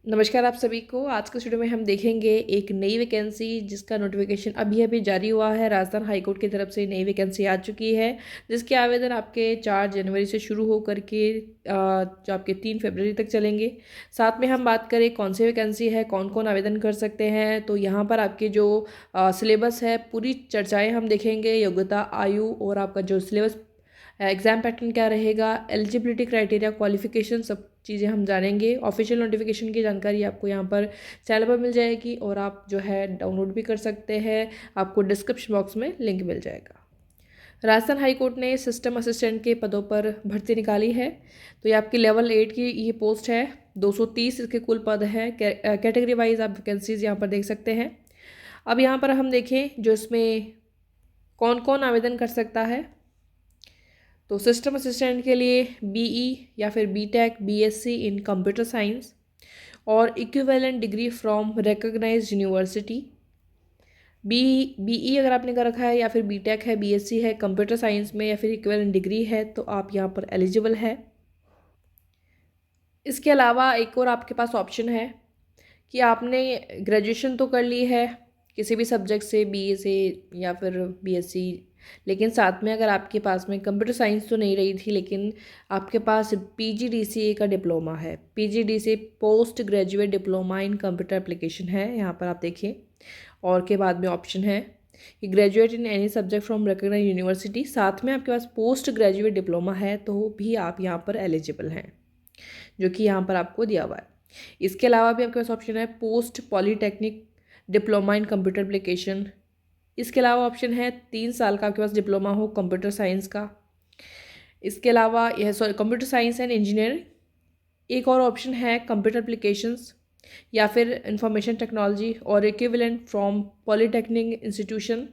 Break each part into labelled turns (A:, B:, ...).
A: नमस्कार आप सभी को। आज के वीडियो में हम देखेंगे एक नई वैकेंसी जिसका नोटिफिकेशन अभी अभी जारी हुआ है। राजस्थान हाईकोर्ट की तरफ से नई वैकेंसी आ चुकी है, जिसके आवेदन आपके 4 जनवरी से शुरू हो करके जो आपके 3 फरवरी तक चलेंगे। साथ में हम बात करें कौन सी वैकेंसी है, कौन कौन आवेदन कर सकते हैं, तो यहाँ पर आपके जो सिलेबस है पूरी चर्चाएँ हम देखेंगे। योग्यता, आयु और आपका जो सिलेबस, एग्ज़ाम पैटर्न क्या रहेगा, एलिजिबिलिटी क्राइटेरिया, क्वालिफिकेशन, सब चीज़ें हम जानेंगे। ऑफिशियल नोटिफिकेशन की जानकारी आपको यहाँ पर चैनल पर मिल जाएगी और आप जो है डाउनलोड भी कर सकते हैं। आपको डिस्क्रिप्शन बॉक्स में लिंक मिल जाएगा। राजस्थान हाई कोर्ट ने सिस्टम असिस्टेंट के पदों पर भर्ती निकाली है। तो ये आपकी लेवल 8 की ये पोस्ट है। 230 इसके कुल पद है। कैटेगरी वाइज आप वैकेंसीज यहाँ पर देख सकते हैं। अब यहाँ पर हम देखें जो इसमें कौन कौन आवेदन कर सकता है। तो सिस्टम असिस्टेंट के लिए बीई या फिर BTech, BSc in computer science और equivalent degree from recognised university. BE अगर आपने कर रखा है या फिर बीटेक है, बीएससी है कंप्यूटर साइंस में या फिर इक्विवेलेंट डिग्री है तो आप यहाँ पर एलिजिबल है। इसके अलावा एक और आपके पास ऑप्शन है कि आपने ग्रेजुएशन तो कर ली है किसी भी सब्जेक्ट से, बीए से या फिर बीएससी, लेकिन साथ में अगर आपके पास में कंप्यूटर साइंस तो नहीं रही थी, लेकिन आपके पास पीजीडीसीए का डिप्लोमा है। PGDCA post graduate diploma in computer application है, यहाँ पर आप देखिए। और के बाद में ऑप्शन है कि graduate in any subject from recognised university. साथ में आपके पास पोस्ट ग्रेजुएट डिप्लोमा है तो भी आप यहाँ पर एलिजिबल हैं, जो कि यहाँ पर आपको दिया हुआ है। इसके अलावा भी आपके पास ऑप्शन है post polytechnic diploma in computer application. इसके अलावा ऑप्शन है 3 साल का आपके पास डिप्लोमा हो कंप्यूटर साइंस का। इसके अलावा यह कंप्यूटर साइंस एंड इंजीनियरिंग। एक और ऑप्शन है कंप्यूटर एप्लीकेशंस या फिर इंफॉर्मेशन टेक्नोलॉजी और equivalent from polytechnic institution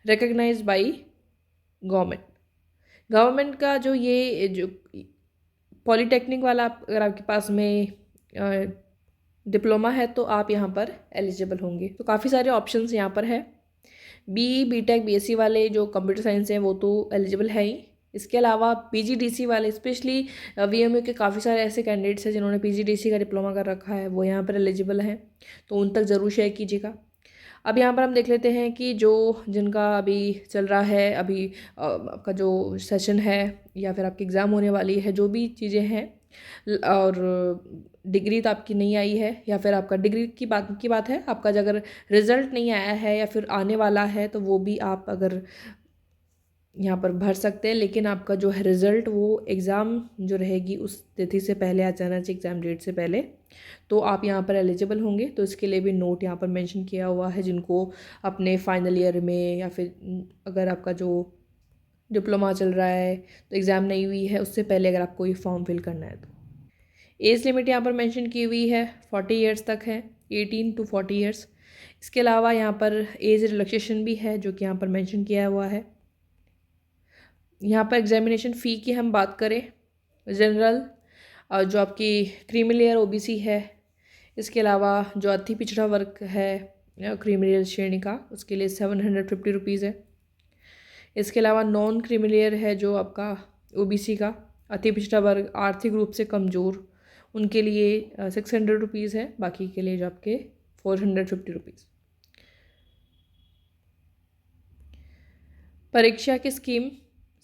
A: recognised by government. Government का जो ये जो पॉलीटेक्निक वाला अगर आपके पास में डिप्लोमा है तो आप यहाँ पर एलिजिबल होंगे। तो काफ़ी सारे ऑप्शंस यहाँ पर है। बीटेक, बीएससी वाले जो कंप्यूटर साइंस हैं वो तो एलिजिबल है ही। इसके अलावा पीजीडीसी वाले, स्पेशली वीएमयू के काफ़ी सारे ऐसे कैंडिडेट्स हैं जिन्होंने पीजीडीसी का डिप्लोमा कर रखा है, वो यहाँ पर एलिजिबल हैं, तो उन तक ज़रूर शेयर कीजिएगा। अब यहाँ पर हम देख लेते हैं कि जो जिनका अभी चल रहा है, अभी आपका जो सेशन है या फिर आपकी एग्ज़ाम होने वाली है, जो भी चीज़ें हैं, और डिग्री तो आपकी नहीं आई है या फिर आपका डिग्री की बात है, आपका अगर रिज़ल्ट नहीं आया है या फिर आने वाला है तो वो भी आप अगर यहाँ पर भर सकते हैं, लेकिन आपका जो है रिज़ल्ट वो एग्ज़ाम जो रहेगी उस तिथि से पहले आ जाना चाहिए, एग्ज़ाम डेट से पहले, तो आप यहाँ पर एलिजिबल होंगे। तो इसके लिए भी नोट यहाँ पर मेंशन किया हुआ है, जिनको अपने फाइनल ईयर में या फिर अगर आपका जो डिप्लोमा चल रहा है तो एग्ज़ाम नहीं हुई है उससे पहले अगर आपको ये फॉर्म फिल करना है तो। एज लिमिट यहाँ पर मेंशन की हुई है 40 ईयर्स तक है, 18 to 40 ईयर्स। इसके अलावा यहाँ पर एज रिलैक्सेशन भी है जो कि यहाँ पर मेंशन किया हुआ है। यहाँ पर एग्जामिनेशन फ़ी की हम बात करें, जनरल जो आपकी क्रीमी लेयर ओबीसी है, इसके अलावा जो अति पिछड़ा वर्ग है क्रीमी लेयर श्रेणी का, उसके लिए 750 रुपीज़ है। इसके अलावा नॉन क्रीमी लेयर है जो आपका ओबीसी का अति पिछड़ा वर्ग, आर्थिक रूप से कमज़ोर, उनके लिए 600 रुपीज़ है, बाकी के लिए जो आपके 450 रुपीज़। परीक्षा की स्कीम,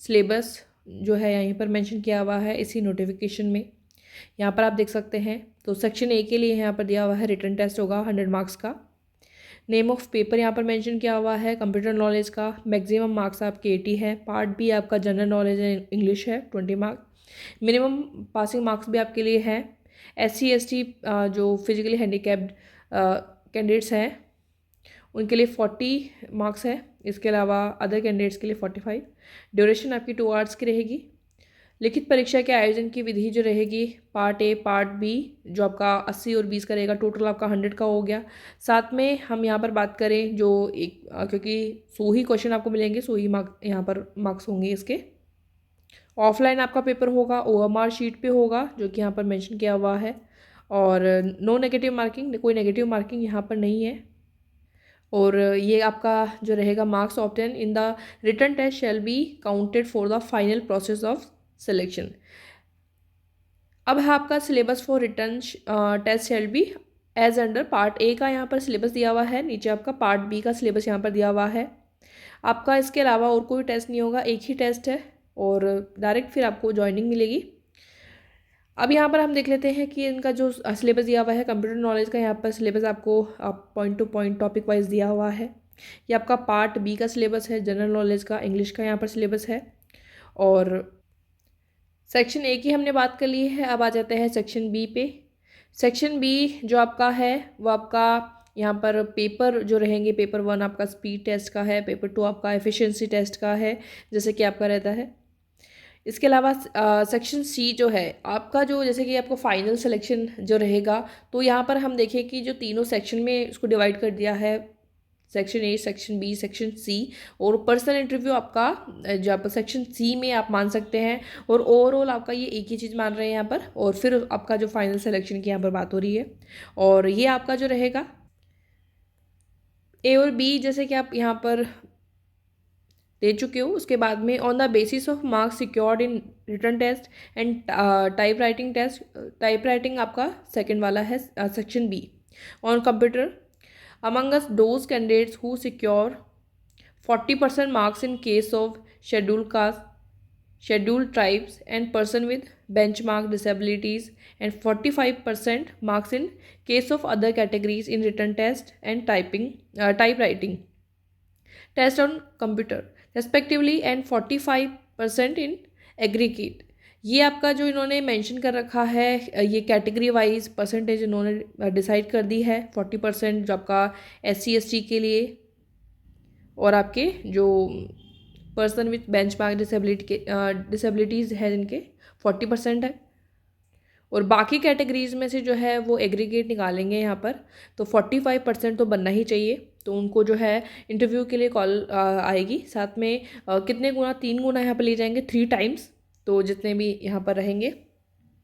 A: सिलेबस जो है यहीं पर मेंशन किया हुआ है इसी नोटिफिकेशन में, यहाँ पर आप देख सकते हैं। तो सेक्शन ए के लिए यहाँ पर दिया हुआ है रिटन टेस्ट होगा 100 मार्क्स का। नेम ऑफ पेपर यहाँ पर मेंशन किया हुआ है कंप्यूटर नॉलेज का, मैक्सिमम मार्क्स आपके 80 है। पार्ट बी आपका जनरल नॉलेज एंड इंग्लिश है 20 मार्क्स। मिनिमम पासिंग मार्क्स भी आपके लिए है। SC ST जो फिजिकली हैंडीकैप्ड कैंडिडेट्स हैं उनके लिए 40 मार्क्स है। इसके अलावा अदर कैंडिडेट्स के लिए 45। ड्यूरेशन आपकी 2 आवर्स की रहेगी। लिखित परीक्षा के आयोजन की विधि जो रहेगी, पार्ट ए, पार्ट बी जो आपका 80 और 20 का रहेगा, टोटल आपका 100 का हो गया। साथ में हम यहाँ पर बात करें जो एक क्योंकि 100 ही क्वेश्चन आपको मिलेंगे, 100 ही यहाँ पर मार्क्स होंगे इसके। ऑफलाइन आपका पेपर होगा, OMR शीट पे होगा जो कि यहाँ पर मेंशन किया हुआ है। और नो नेगेटिव मार्किंग, कोई नेगेटिव मार्किंग यहाँ पर नहीं है। और ये आपका जो रहेगा marks obtain in the written test shall be counted for the final process of selection. अब है आपका syllabus for return test shall be as under part A का यहाँ पर सिलेबस दिया हुआ है, नीचे आपका पार्ट बी का सिलेबस यहाँ पर दिया हुआ है। आपका इसके अलावा और कोई टेस्ट नहीं होगा, एक ही टेस्ट है और डायरेक्ट फिर आपको ज्वाइनिंग मिलेगी। अब यहाँ पर हम देख लेते हैं कि इनका जो सिलेबस दिया हुआ है कंप्यूटर नॉलेज का, यहाँ पर सिलेबस आपको point two point topic wise दिया हुआ है। ये आपका पार्ट बी का सिलेबस है, जनरल नॉलेज का, इंग्लिश का यहाँ पर सिलेबस है। और सेक्शन ए की हमने बात कर ली है, अब आ जाते हैं सेक्शन बी पे। सेक्शन बी जो आपका है वो आपका यहाँ पर पेपर जो रहेंगे, पेपर 1 आपका स्पीड टेस्ट का है, पेपर 2 आपका एफिशिएंसी टेस्ट का है, जैसे कि आपका रहता है। इसके अलावा सेक्शन सी जो है आपका, जो जैसे कि आपको फाइनल सिलेक्शन जो रहेगा, तो यहाँ पर हम देखें कि जो तीनों सेक्शन में इसको डिवाइड कर दिया है, section A, section B, section C. और पर्सनल इंटरव्यू आपका जो आप सेक्शन सी में आप मान सकते हैं, और ओवरऑल आपका ये एक ही चीज़ मान रहे हैं यहाँ पर। और फिर आपका जो फाइनल सिलेक्शन की यहाँ पर बात हो रही है, और ये आपका जो रहेगा ए और बी, जैसे कि आप यहाँ पर दे चुके हो। उसके बाद में on the basis of marks secured in written test and type writing test, type writing आपका सेकंड वाला है section B. On computer among us those candidates who secure 40% marks in case of scheduled caste, scheduled tribes and person with benchmark disabilities, and 45% marks in case of other categories in written test and typewriting test on computer respectively, and 45% in aggregate। ये आपका जो इन्होंने mention कर रखा है, ये category wise percentage इन्होंने decide कर दी है। 40% जो आपका SC ST के लिए, और आपके जो पर्सन विथ बेंचमार्क डिसेबिलिटीज़ है जिनके 40% है। और बाकी कैटेगरीज में से जो है वो एग्रीगेट निकालेंगे यहाँ पर, तो 45% तो बनना ही चाहिए। तो उनको जो है इंटरव्यू के लिए कॉल आएगी, साथ में कितने गुना, 3 गुना यहाँ पर ले जाएंगे, 3 टाइम्स। तो जितने भी यहाँ पर रहेंगे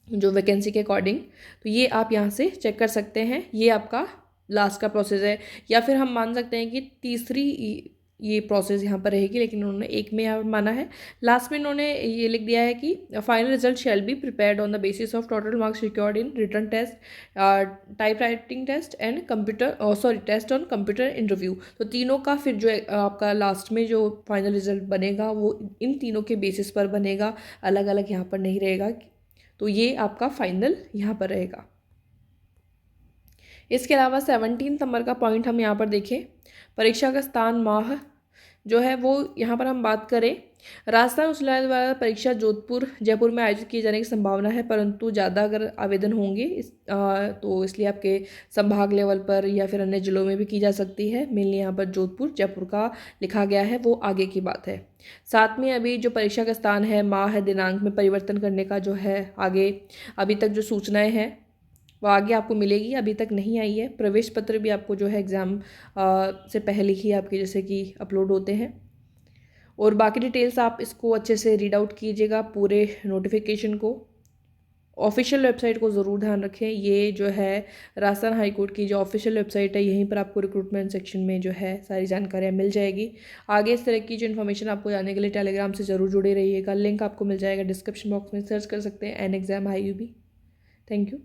A: जो वैकेंसी के अकॉर्डिंग, तो ये आप यहाँ से चेक कर सकते हैं। ये आपका लास्ट का प्रोसेस है, या फिर हम मान सकते हैं कि तीसरी ये प्रोसेस यहाँ पर रहेगी, लेकिन उन्होंने एक में यहाँ माना है। लास्ट में इन्होंने ये लिख दिया है कि final result shall be prepared on the basis of total marks record in written test, type writing test and computer test on computer interview. तो तीनों का फिर जो आपका लास्ट में जो फाइनल रिजल्ट बनेगा वो इन तीनों के बेसिस पर बनेगा, अलग अलग यहाँ पर नहीं रहेगा। तो ये आपका फाइनल यहाँ पर रहेगा। इसके अलावा 17 नंबर का पॉइंट हम यहाँ पर देखें, परीक्षा का स्थान माह जो है वो यहाँ पर हम बात करें, राजस्थान उच्च न्यायालय द्वारा परीक्षा जोधपुर जयपुर में आयोजित किए जाने की संभावना है, परंतु ज़्यादा अगर आवेदन होंगे तो इसलिए आपके संभाग लेवल पर या फिर अन्य जिलों में भी की जा सकती है। मेनली यहाँ पर जोधपुर जयपुर का लिखा गया है, वो आगे की बात है। साथ में अभी जो परीक्षा का स्थान है, माह है, दिनांक में परिवर्तन करने का जो है आगे अभी तक जो सूचनाएँ हैं वो आगे आपको मिलेगी, अभी तक नहीं आई है। प्रवेश पत्र भी आपको जो है एग्ज़ाम से पहले ही आपके जैसे कि अपलोड होते हैं। और बाकी डिटेल्स आप इसको अच्छे से रीड आउट कीजिएगा, पूरे नोटिफिकेशन को। ऑफिशियल वेबसाइट को ज़रूर ध्यान रखें, ये जो है राजस्थान हाई कोर्ट की जो ऑफिशियल वेबसाइट है, यहीं पर आपको रिक्रूटमेंट सेक्शन में जो है सारी जानकारियाँ मिल जाएगी। आगे इस तरह की जो इन्फॉर्मेशन आपको जानने के लिए टेलीग्राम से ज़रूर जुड़े रहिएगा, लिंक आपको मिल जाएगा डिस्क्रिप्शन बॉक्स में, सर्च कर सकते हैं NExam IUB। Thank you.